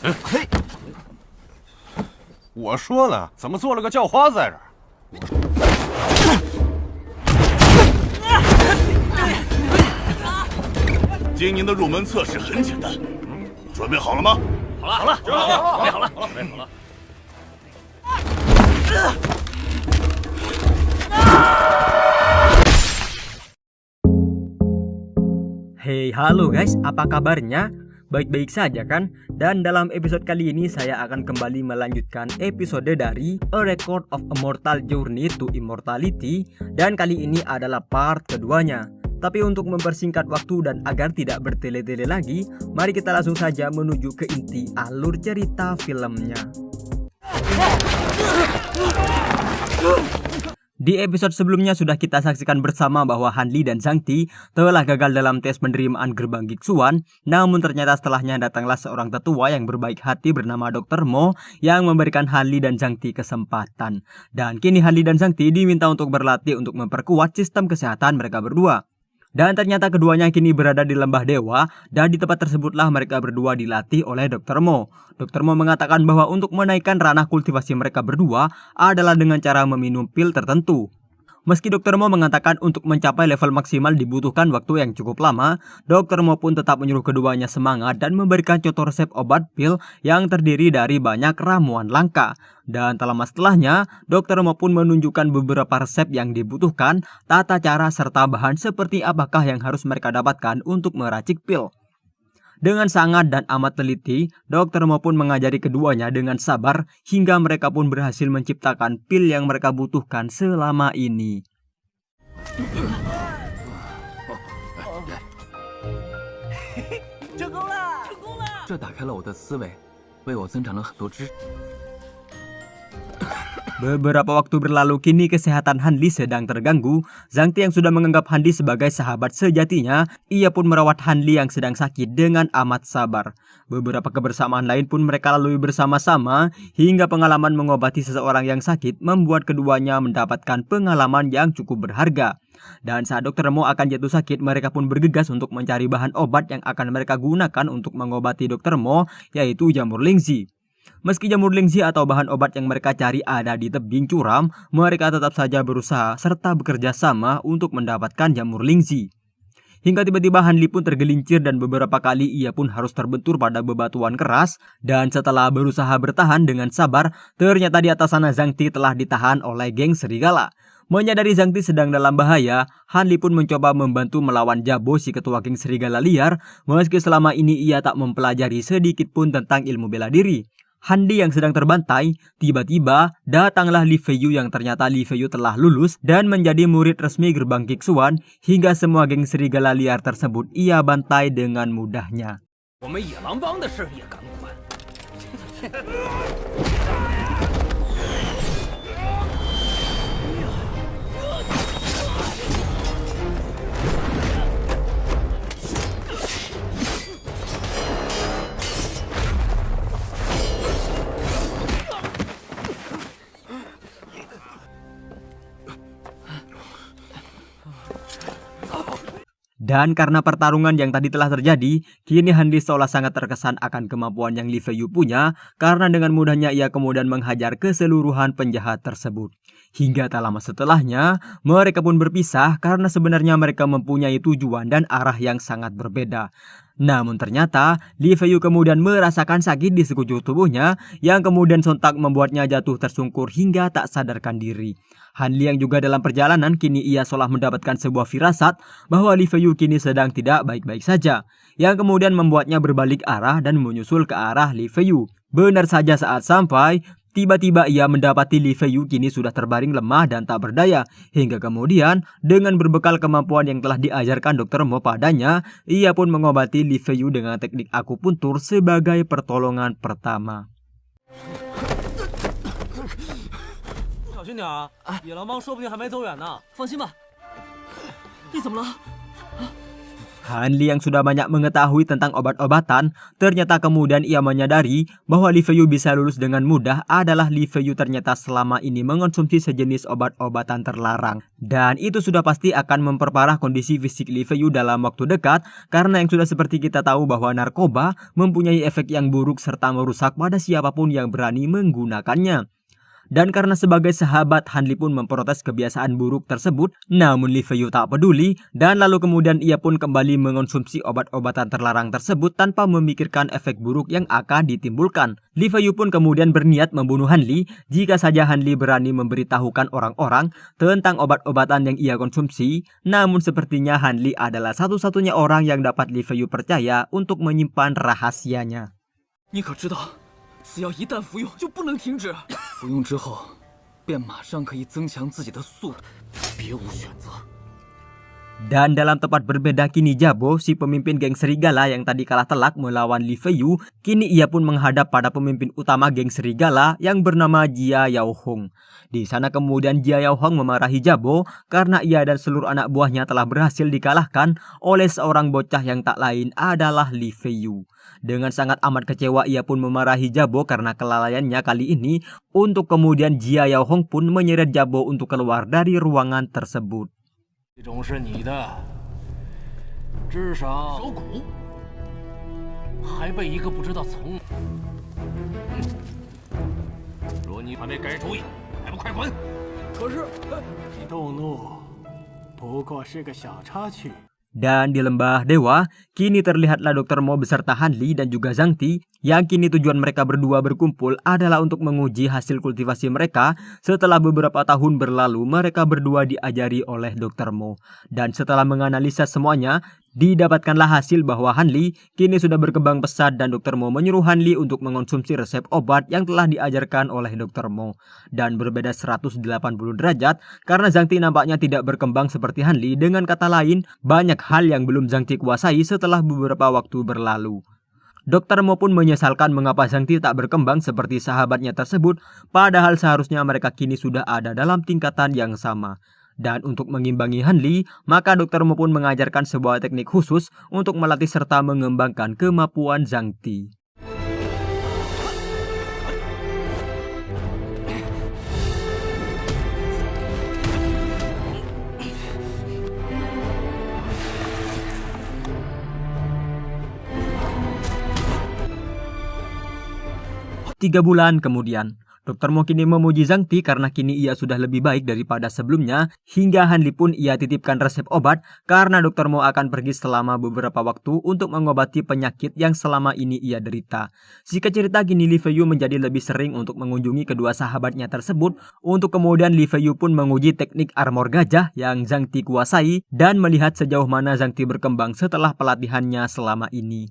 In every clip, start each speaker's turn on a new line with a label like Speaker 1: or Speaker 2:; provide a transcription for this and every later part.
Speaker 1: 嘿，
Speaker 2: 我说呢，怎么做了个叫花在这儿？
Speaker 3: 今年的入门测试很简单，准备好了吗？
Speaker 1: 好了，准备好了。
Speaker 4: Hey, halo guys, apa kabarnya? Baik-baik saja kan? Dan dalam episode kali ini saya akan kembali melanjutkan episode dari A Record of a Mortal Journey to Immortality. Dan kali ini adalah part keduanya. Tapi untuk mempersingkat waktu dan agar tidak bertele-tele lagi, mari kita langsung saja menuju ke inti alur cerita filmnya. Di episode sebelumnya sudah kita saksikan bersama bahwa Han Li dan Zhang Ti telah gagal dalam tes penerimaan gerbang Gixuan. Namun ternyata setelahnya datanglah seorang tetua yang berbaik hati bernama Dr. Mo yang memberikan Han Li dan Zhang Ti kesempatan. Dan kini Han Li dan Zhang Ti diminta untuk berlatih untuk memperkuat sistem kesehatan mereka berdua. Dan ternyata keduanya kini berada di Lembah Dewa, dan di tempat tersebutlah mereka berdua dilatih oleh Dr. Mo. Dr. Mo mengatakan bahwa untuk menaikkan ranah kultivasi mereka berdua adalah dengan cara meminum pil tertentu. Meski Dr. Mo mengatakan untuk mencapai level maksimal dibutuhkan waktu yang cukup lama, Dr. Mo pun tetap menyuruh keduanya semangat dan memberikan contoh resep obat pil yang terdiri dari banyak ramuan langka. Dan tak lama setelahnya, Dr. Mo pun menunjukkan beberapa resep yang dibutuhkan, tata cara serta bahan seperti apakah yang harus mereka dapatkan untuk meracik pil. Dengan sangat dan amat teliti, Dr. Mo pun mengajari keduanya dengan sabar hingga mereka pun berhasil menciptakan pil yang mereka butuhkan selama ini.
Speaker 1: 成功了！
Speaker 5: 这打开了我的思维，为我增长了很多知识。
Speaker 4: Beberapa waktu berlalu, kini kesehatan Han Li sedang terganggu. Zhang Ti yang sudah menganggap Han Li sebagai sahabat sejatinya, ia pun merawat Han Li yang sedang sakit dengan amat sabar. Beberapa kebersamaan lain pun mereka lalui bersama-sama, hingga pengalaman mengobati seseorang yang sakit membuat keduanya mendapatkan pengalaman yang cukup berharga. Dan saat Dr. Mo akan jatuh sakit, mereka pun bergegas untuk mencari bahan obat yang akan mereka gunakan untuk mengobati Dr. Mo, yaitu jamur Lingzi. Meski jamur Lingzi atau bahan obat yang mereka cari ada di tebing curam, mereka tetap saja berusaha serta bekerja sama untuk mendapatkan jamur Lingzi. Hingga tiba-tiba Han Li pun tergelincir dan beberapa kali ia pun harus terbentur pada bebatuan keras. Dan setelah berusaha bertahan dengan sabar, ternyata di atas sana Zhang Ti telah ditahan oleh geng serigala. Menyadari Zhang Ti sedang dalam bahaya, Han Li pun mencoba membantu melawan Jabo, si ketua geng serigala liar, meski selama ini ia tak mempelajari sedikit pun tentang ilmu bela diri. Han Li yang sedang terbantai, tiba-tiba datanglah Li Feiyu yang ternyata Li Feiyu telah lulus dan menjadi murid resmi gerbang Gixuan, hingga semua geng serigala liar tersebut ia bantai dengan mudahnya. Dan karena pertarungan yang tadi telah terjadi, kini Han Li seolah sangat terkesan akan kemampuan yang Li Feiyu punya, karena dengan mudahnya ia kemudian menghajar keseluruhan penjahat tersebut. Hingga tak lama setelahnya, mereka pun berpisah karena sebenarnya mereka mempunyai tujuan dan arah yang sangat berbeda. Namun ternyata, Li Feiyu kemudian merasakan sakit di sekujur tubuhnya yang kemudian sontak membuatnya jatuh tersungkur hingga tak sadarkan diri. Han Li yang juga dalam perjalanan kini ia seolah mendapatkan sebuah firasat bahwa Li Feiyu kini sedang tidak baik-baik saja, yang kemudian membuatnya berbalik arah dan menyusul ke arah Li Feiyu. Benar saja saat sampai, tiba-tiba ia mendapati Li Feiyu kini sudah terbaring lemah dan tak berdaya, hingga kemudian dengan berbekal kemampuan yang telah diajarkan Dr. Mo padanya, ia pun mengobati Li Feiyu dengan teknik akupuntur sebagai pertolongan pertama.
Speaker 1: 小心点啊！野狼帮说不定还没走远呢。放心吧。你怎么了？
Speaker 4: Hanli yang sudah banyak mengetahui tentang obat-obatan, ternyata kemudian ia menyadari bahwa Li Feiyu bisa lulus dengan mudah adalah Li Feiyu ternyata selama ini mengonsumsi sejenis obat-obatan terlarang. Dan itu sudah pasti akan memperparah kondisi fisik Li Feiyu dalam waktu dekat, karena yang sudah seperti kita tahu bahwa narkoba mempunyai efek yang buruk serta merusak pada siapapun yang berani menggunakannya. Dan karena sebagai sahabat, Hanli pun memprotes kebiasaan buruk tersebut, namun Li Feiyu tak peduli dan lalu kemudian ia pun kembali mengonsumsi obat-obatan terlarang tersebut tanpa memikirkan efek buruk yang akan ditimbulkan. Li Feiyu pun kemudian berniat membunuh Hanli jika saja Hanli berani memberitahukan orang-orang tentang obat-obatan yang ia konsumsi, namun sepertinya Hanli adalah satu-satunya orang yang dapat Li Feiyu percaya untuk menyimpan rahasianya.
Speaker 5: 你可知道，只要一旦服用就不能停止，服用之后便马上可以增强自己的速度，别无选择。
Speaker 4: Dan dalam tempat berbeda kini Jabo, si pemimpin geng serigala yang tadi kalah telak melawan Li Feiyu, kini ia pun menghadap pada pemimpin utama geng serigala yang bernama Jia Yaohong. Di sana kemudian Jia Yaohong memarahi Jabo karena ia dan seluruh anak buahnya telah berhasil dikalahkan oleh seorang bocah yang tak lain adalah Li Feiyu. Dengan sangat amat kecewa ia pun memarahi Jabo karena kelalaiannya kali ini, untuk kemudian Jia Yaohong pun menyeret Jabo untuk keluar dari ruangan tersebut.
Speaker 1: 这种是你的，至少小骨还被一个不知道从。若你还没改主意，还不快滚！可是，
Speaker 6: 你动怒，不过是个小插曲。
Speaker 4: Dan di lembah dewa, kini terlihatlah Dr. Mo beserta Hanli dan juga Zhang Ti, yang kini tujuan mereka berdua berkumpul adalah untuk menguji hasil kultivasi mereka. Setelah beberapa tahun berlalu, mereka berdua diajari oleh Dr. Mo. Dan setelah menganalisa semuanya, didapatkanlah hasil bahwa Hanli kini sudah berkembang pesat dan Dr. Mo menyuruh Hanli untuk mengonsumsi resep obat yang telah diajarkan oleh Dr. Mo. Dan berbeda 180 derajat karena Zhang Ti nampaknya tidak berkembang seperti Hanli. Dengan kata lain, banyak hal yang belum Zhang Ti kuasai setelah beberapa waktu berlalu. Dr. Mo pun menyesalkan mengapa Zhang Ti tak berkembang seperti sahabatnya tersebut, padahal seharusnya mereka kini sudah ada dalam tingkatan yang sama. Dan untuk mengimbangi Hanli, maka Dr. Mo pun mengajarkan sebuah teknik khusus untuk melatih serta mengembangkan kemampuan Zhang Ti. Tiga bulan kemudian, Dr. Mo kini memuji Zhang Ti karena kini ia sudah lebih baik daripada sebelumnya, hingga Hanli pun ia titipkan resep obat karena Dr. Mo akan pergi selama beberapa waktu untuk mengobati penyakit yang selama ini ia derita. Singkat cerita kini Li Feiyu menjadi lebih sering untuk mengunjungi kedua sahabatnya tersebut, untuk kemudian Li Feiyu pun menguji teknik armor gajah yang Zhang Ti kuasai dan melihat sejauh mana Zhang Ti berkembang setelah pelatihannya selama ini.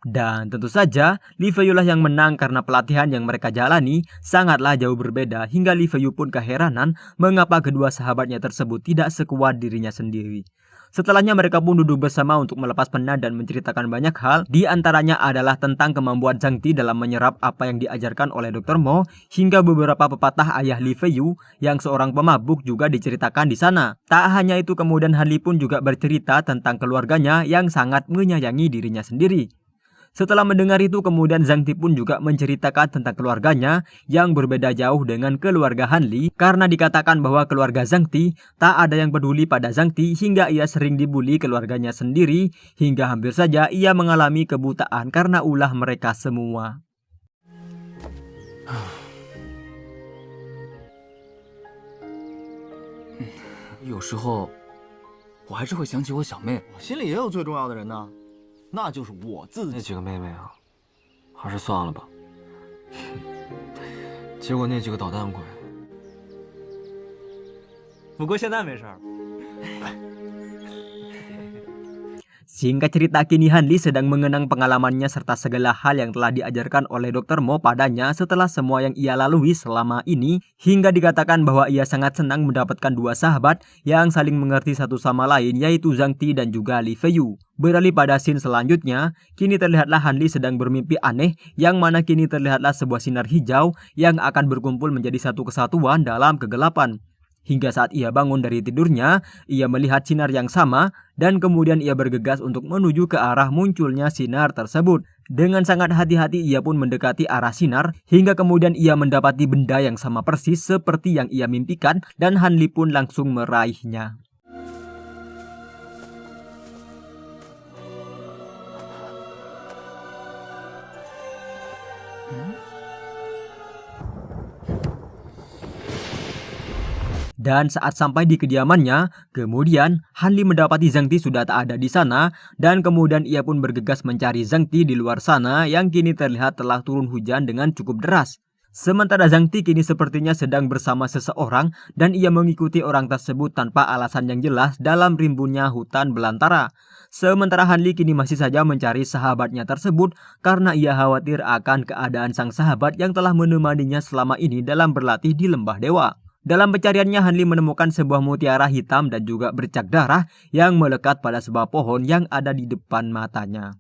Speaker 4: Dan tentu saja, Li Feiyu lah yang menang karena pelatihan yang mereka jalani sangatlah jauh berbeda hingga Li Feiyu pun keheranan mengapa kedua sahabatnya tersebut tidak sekuat dirinya sendiri. Setelahnya mereka pun duduk bersama untuk melepas penat dan menceritakan banyak hal, di antaranya adalah tentang kemampuan Zhang Ti dalam menyerap apa yang diajarkan oleh Dr. Mo, hingga beberapa pepatah ayah Li Feiyu yang seorang pemabuk juga diceritakan di sana. Tak hanya itu, kemudian Hanli pun juga bercerita tentang keluarganya yang sangat menyayangi dirinya sendiri. Setelah mendengar itu, kemudian Zhang Ti pun juga menceritakan tentang keluarganya yang berbeda jauh dengan keluarga Hanli, karena dikatakan bahwa keluarga Zhang Ti tak ada yang peduli pada Zhang Ti hingga ia sering dibully keluarganya sendiri, hingga hampir saja ia mengalami kebutaan karena ulah mereka semua.
Speaker 5: 有时候，我还是会想起我小妹。
Speaker 7: 心里也有最重要的人呢，那就是我自己。
Speaker 1: 那几个妹妹啊，还是算了吧。结果那几个捣蛋鬼，不过现在没事儿。
Speaker 4: Singkat cerita, kini Han Li sedang mengenang pengalamannya serta segala hal yang telah diajarkan oleh Dr. Mo padanya setelah semua yang ia lalui selama ini, hingga dikatakan bahwa ia sangat senang mendapatkan dua sahabat yang saling mengerti satu sama lain, yaitu Zhang Ti dan juga Li Feiyu. Beralih pada scene selanjutnya, kini terlihatlah Han Li sedang bermimpi aneh, yang mana kini terlihatlah sebuah sinar hijau yang akan berkumpul menjadi satu kesatuan dalam kegelapan. Hingga saat ia bangun dari tidurnya, ia melihat sinar yang sama dan kemudian ia bergegas untuk menuju ke arah munculnya sinar tersebut. Dengan sangat hati-hati ia pun mendekati arah sinar hingga kemudian ia mendapati benda yang sama persis seperti yang ia mimpikan dan Han Li pun langsung meraihnya. Dan saat sampai di kediamannya, kemudian Han Li mendapati Zhang Ti sudah tak ada di sana dan kemudian ia pun bergegas mencari Zhang Ti di luar sana yang kini terlihat telah turun hujan dengan cukup deras. Sementara Zhang Ti kini sepertinya sedang bersama seseorang dan ia mengikuti orang tersebut tanpa alasan yang jelas dalam rimbunnya hutan belantara. Sementara Han Li kini masih saja mencari sahabatnya tersebut karena ia khawatir akan keadaan sang sahabat yang telah menemaninya selama ini dalam berlatih di lembah dewa. Dalam pencariannya, Han Li menemukan sebuah mutiara hitam dan juga bercak darah yang melekat pada sebuah pohon yang ada di depan matanya.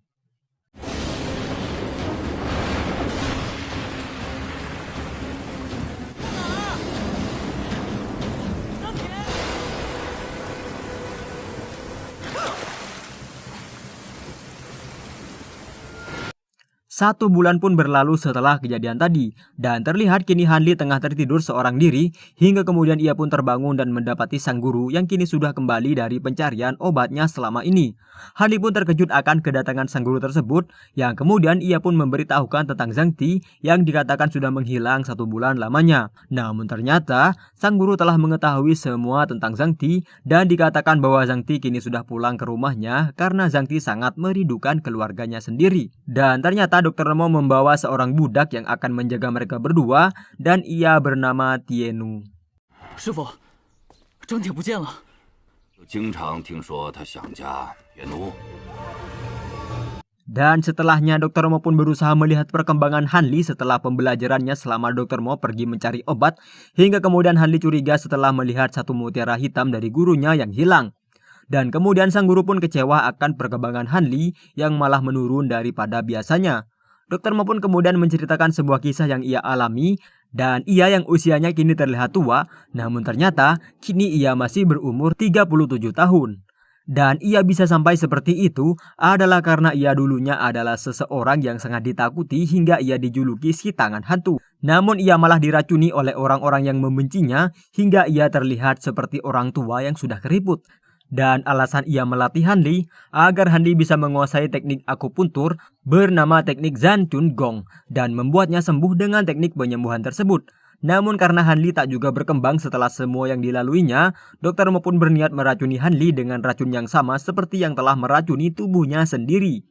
Speaker 4: Satu bulan pun berlalu setelah kejadian tadi, dan terlihat kini Han Li tengah tertidur seorang diri, hingga kemudian ia pun terbangun dan mendapati sang guru yang kini sudah kembali dari pencarian obatnya selama ini. Han Li pun terkejut akan kedatangan sang guru tersebut, yang kemudian ia pun memberitahukan tentang Zhang Ti yang dikatakan sudah menghilang 1 bulan lamanya. Namun ternyata, sang guru telah mengetahui semua tentang Zhang Ti, dan dikatakan bahwa Zhang Ti kini sudah pulang ke rumahnya karena Zhang Ti sangat merindukan keluarganya sendiri. Dan ternyata Dr. Mo membawa seorang budak yang akan menjaga mereka berdua dan ia bernama Tienu.
Speaker 5: 师傅，张铁不见了。
Speaker 3: 经常听说他想家，野奴。
Speaker 4: Dan setelahnya Dr. Mo pun berusaha melihat perkembangan Han Li setelah pembelajarannya selama Dr. Mo pergi mencari obat, hingga kemudian Han Li curiga setelah melihat satu mutiara hitam dari gurunya yang hilang. Dan kemudian sang guru pun kecewa akan perkembangan Han Li yang malah menurun daripada biasanya. Dr. Mo pun kemudian menceritakan sebuah kisah yang ia alami, dan ia yang usianya kini terlihat tua, namun ternyata kini ia masih berumur 37 tahun. Dan ia bisa sampai seperti itu adalah karena ia dulunya adalah seseorang yang sangat ditakuti hingga ia dijuluki si tangan hantu. Namun ia malah diracuni oleh orang-orang yang membencinya hingga ia terlihat seperti orang tua yang sudah keriput. Dan alasan ia melatih Han Li agar Han Li bisa menguasai teknik akupuntur bernama teknik Zhan Chun Gong dan membuatnya sembuh dengan teknik penyembuhan tersebut. Namun karena Han Li tak juga berkembang setelah semua yang dilaluinya, Dr. Mo pun berniat meracuni Han Li dengan racun yang sama seperti yang telah meracuni tubuhnya sendiri.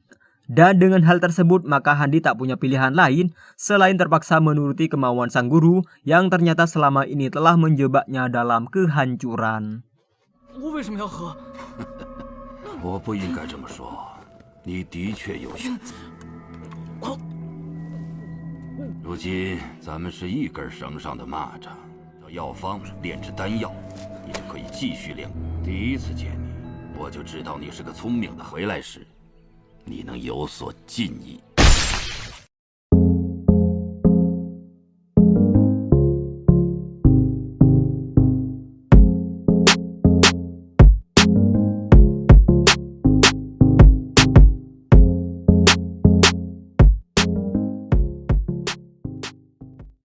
Speaker 4: Dan dengan hal tersebut maka Han Li tak punya pilihan lain selain terpaksa menuruti kemauan sang guru yang ternyata selama ini telah menjebaknya dalam kehancuran.
Speaker 5: 我为什么要喝？
Speaker 3: 我不应该这么说，你的确有选择。如今咱们是一根绳上的蚂蚱，到药方炼制丹药，你就可以继续练。第一次见你，我就知道你是个聪明的。回来时，你能有所进益。